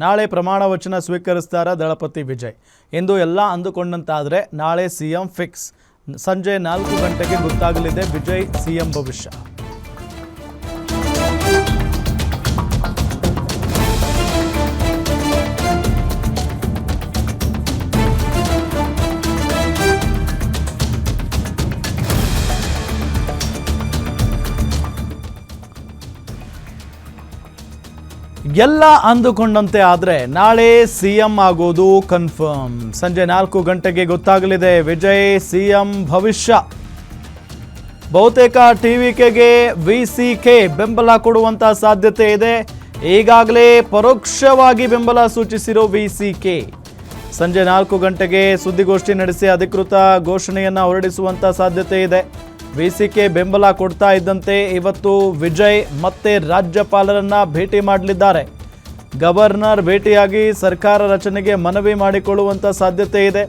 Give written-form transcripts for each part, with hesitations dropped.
ನಾಳೆ ಪ್ರಮಾಣ ವಚನ ಸ್ವೀಕರಿಸ್ತಾರ ದಳಪತಿ ವಿಜಯ್. ಎಂದು ಎಲ್ಲ ಅಂದುಕೊಂಡಂತಾದರೆ ನಾಳೆ ಸಿಎಂ ಫಿಕ್ಸ್. ಸಂಜೆ 4 ಗಂಟೆಗೆ ಗೊತ್ತಾಗಲಿದೆ ವಿಜಯ್ ಸಿಎಂ ಭವಿಷ್ಯ. ಎಲ್ಲ ಅಂದುಕೊಂಡಂತೆ ಆದರೆ ನಾಳೆ ಸಿಎಂ ಆಗೋದು ಕನ್ಫರ್ಮ್. ಸಂಜೆ 4 ಗಂಟೆಗೆ ಗೊತ್ತಾಗಲಿದೆ ವಿಜಯ್ ಸಿಎಂ ಭವಿಷ್ಯ. ಬಹುತೇಕ ಟಿವಿಕೆಗೆ ವಿಸಿಕೆ ಬೆಂಬಲ ಕೊಡುವಂತ ಸಾಧ್ಯತೆ ಇದೆ. ಈಗಾಗಲೇ ಪರೋಕ್ಷವಾಗಿ ಬೆಂಬಲ ಸೂಚಿಸಿರೋ ವಿಸಿಕೆ ಸಂಜೆ 4 ಗಂಟೆಗೆ ಸುದ್ದಿಗೋಷ್ಠಿ ನಡೆಸಿ ಅಧಿಕೃತ ಘೋಷಣೆಯನ್ನ ಹೊರಡಿಸುವಂತ ಸಾಧ್ಯತೆ ಇದೆ. ವಿಸಿಕೆ ಬೆಂಬಲ ಕೊಡ್ತಾ ಇದ್ದಂತೆ ಇವತ್ತು ವಿಜಯ್ ಮತ್ತೆ ರಾಜ್ಯಪಾಲರನ್ನ ಭೇಟಿ ಮಾಡಲಿದ್ದಾರೆ. ಗವರ್ನರ್ ಭೇಟಿಯಾಗಿ ಸರ್ಕಾರ ರಚನೆಗೆ ಮನವಿ ಮಾಡಿಕೊಳ್ಳುವಂತ ಸಾಧ್ಯತೆ ಇದೆ.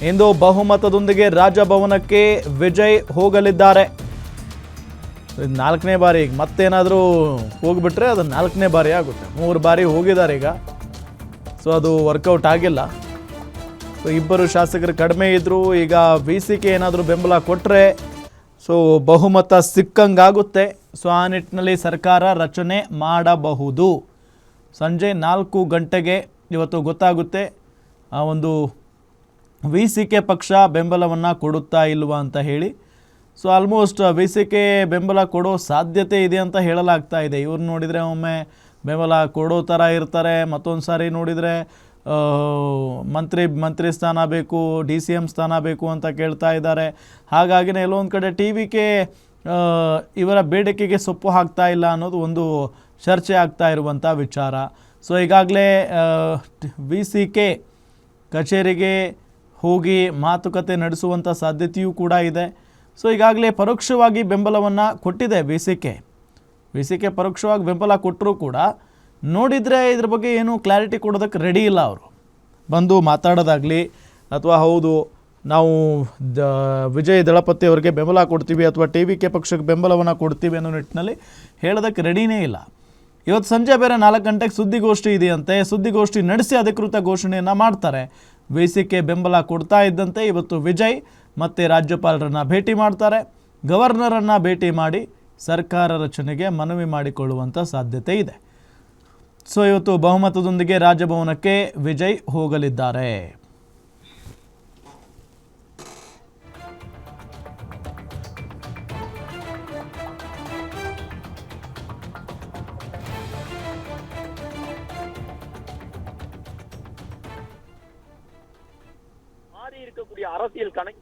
ಇಂದು ಬಹುಮತದೊಂದಿಗೆ ರಾಜಭವನಕ್ಕೆ ವಿಜಯ್ ಹೋಗಲಿದ್ದಾರೆ. 4ನೇ ಬಾರಿ ಈಗ ಮತ್ತೇನಾದರೂ ಹೋಗ್ಬಿಟ್ರೆ ಅದು 4ನೇ ಬಾರಿ ಆಗುತ್ತೆ. 3 ಬಾರಿ ಹೋಗಿದ್ದಾರೆ ಈಗ. ಸೊ ಅದು ವರ್ಕೌಟ್ ಆಗಿಲ್ಲ. ಸೊ ಇಬ್ಬರು ಶಾಸಕರು ಕಡಿಮೆ ಇದ್ದರು. ಈಗ ವಿಸಿಕೆ ಏನಾದರೂ ಬೆಂಬಲ ಕೊಟ್ಟರೆ ಸೊ ಬಹುಮತ ಸಿಕ್ಕಂಗಾಗುತ್ತೆ. ಸೊ ಆ ನಿಟ್ಟಿನಲ್ಲಿ ಸರ್ಕಾರ ರಚನೆ ಮಾಡಬಹುದು. ಸಂಜೆ 4 ಗಂಟೆಗೆ ಇವತ್ತು ಗೊತ್ತಾಗುತ್ತೆ ಆ ಒಂದು ವಿಸಿಕೆ ಪಕ್ಷ ಬೆಂಬಲವನ್ನು ಕೊಡುತ್ತಾ ಇಲ್ವಾ ಅಂತ ಹೇಳಿ. ಸೊ ಆಲ್ಮೋಸ್ಟ್ ವಿಸಿಕೆ ಬೆಂಬಲ ಕೊಡೋ ಸಾಧ್ಯತೆ ಇದೆ ಅಂತ ಹೇಳಲಾಗ್ತಾ ಇದೆ. ಇವ್ರು ನೋಡಿದರೆ ಒಮ್ಮೆ ಬೆಂಬಲ ಕೊಡೋ ಥರ ಇರ್ತಾರೆ, ಮತ್ತೊಂದು ಸಾರಿ ನೋಡಿದರೆ ಮಂತ್ರಿ ಸ್ಥಾನ ಬೇಕು, DCM ಸ್ಥಾನ ಬೇಕು ಅಂತ ಕೇಳ್ತಾ ಇದ್ದಾರೆ. ಹಾಗಾಗಿನೇ ಎಲ್ಲೊಂದು ಕಡೆ ಟಿವಿಕೆ ಇವರ ಬೇಡಿಕೆಗೆ ಸೊಪ್ಪು ಹಾಕ್ತಾ ಇಲ್ಲ ಅನ್ನೋದು ಒಂದು ಚರ್ಚೆ ಆಗ್ತಾ ಇರುವಂಥ ವಿಚಾರ. ಸೊ ಈಗಾಗಲೇ ವಿಸಿಕೆ ಕಚೇರಿಗೆ ಹೋಗಿ ಮಾತುಕತೆ ನಡೆಸುವಂಥ ಸಾಧ್ಯತೆಯೂ ಕೂಡ ಇದೆ. ಸೊ ಈಗಾಗಲೇ ಪರೋಕ್ಷವಾಗಿ ಬೆಂಬಲವನ್ನು ಕೊಟ್ಟಿದೆ ವಿಸಿಕೆ ಪರೋಕ್ಷವಾಗಿ ಬೆಂಬಲ ಕೊಟ್ಟರೂ ಕೂಡ ನೋಡಿದರೆ ಇದ್ರ ಬಗ್ಗೆ ಏನು ಕ್ಲಾರಿಟಿ ಕೊಡೋದಕ್ಕೆ ರೆಡಿ ಇಲ್ಲ. ಅವರು ಬಂದು ಮಾತಾಡೋದಾಗಲಿ ಅಥವಾ ಹೌದು ನಾವು ವಿಜಯ್ ದಳಪತಿ ಅವರಿಗೆ ಬೆಂಬಲ ಕೊಡ್ತೀವಿ ಅಥವಾ ಟಿವಿಕೆ ಪಕ್ಷಕ್ಕೆ ಬೆಂಬಲವನ್ನು ಕೊಡ್ತೀವಿ ಅನ್ನೋ ನಿಟ್ಟಿನಲ್ಲಿ ಹೇಳೋದಕ್ಕೆ ರೆಡಿನೇ ಇಲ್ಲ. ಇವತ್ತು ಸಂಜೆ ಬೇರೆ 4 ಗಂಟೆಗೆ ಸುದ್ದಿಗೋಷ್ಠಿ ಇದೆಯಂತೆ. ಸುದ್ದಿಗೋಷ್ಠಿ ನಡೆಸಿ ಅಧಿಕೃತ ಘೋಷಣೆಯನ್ನು ಮಾಡ್ತಾರೆ. ವಿಸಿಕೆ ಬೆಂಬಲ ಕೊಡ್ತಾ ಇದ್ದಂತೆ ಇವತ್ತು ವಿಜಯ್ ಮತ್ತು ರಾಜ್ಯಪಾಲರನ್ನು ಭೇಟಿ ಮಾಡ್ತಾರೆ. ಗವರ್ನರನ್ನು ಭೇಟಿ ಮಾಡಿ ಸರ್ಕಾರ ರಚನೆಗೆ ಮನವಿ ಮಾಡಿಕೊಳ್ಳುವಂಥ ಸಾಧ್ಯತೆ ಇದೆ. ಸೊ ಇವತ್ತು ಬಹುಮತದೊಂದಿಗೆ ರಾಜಭವನಕ್ಕೆ ವಿಜಯ್ ಹೋಗಲಿದ್ದಾರೆ. மாறி இருக்கக்கூடிய அரசியல் கணக்கு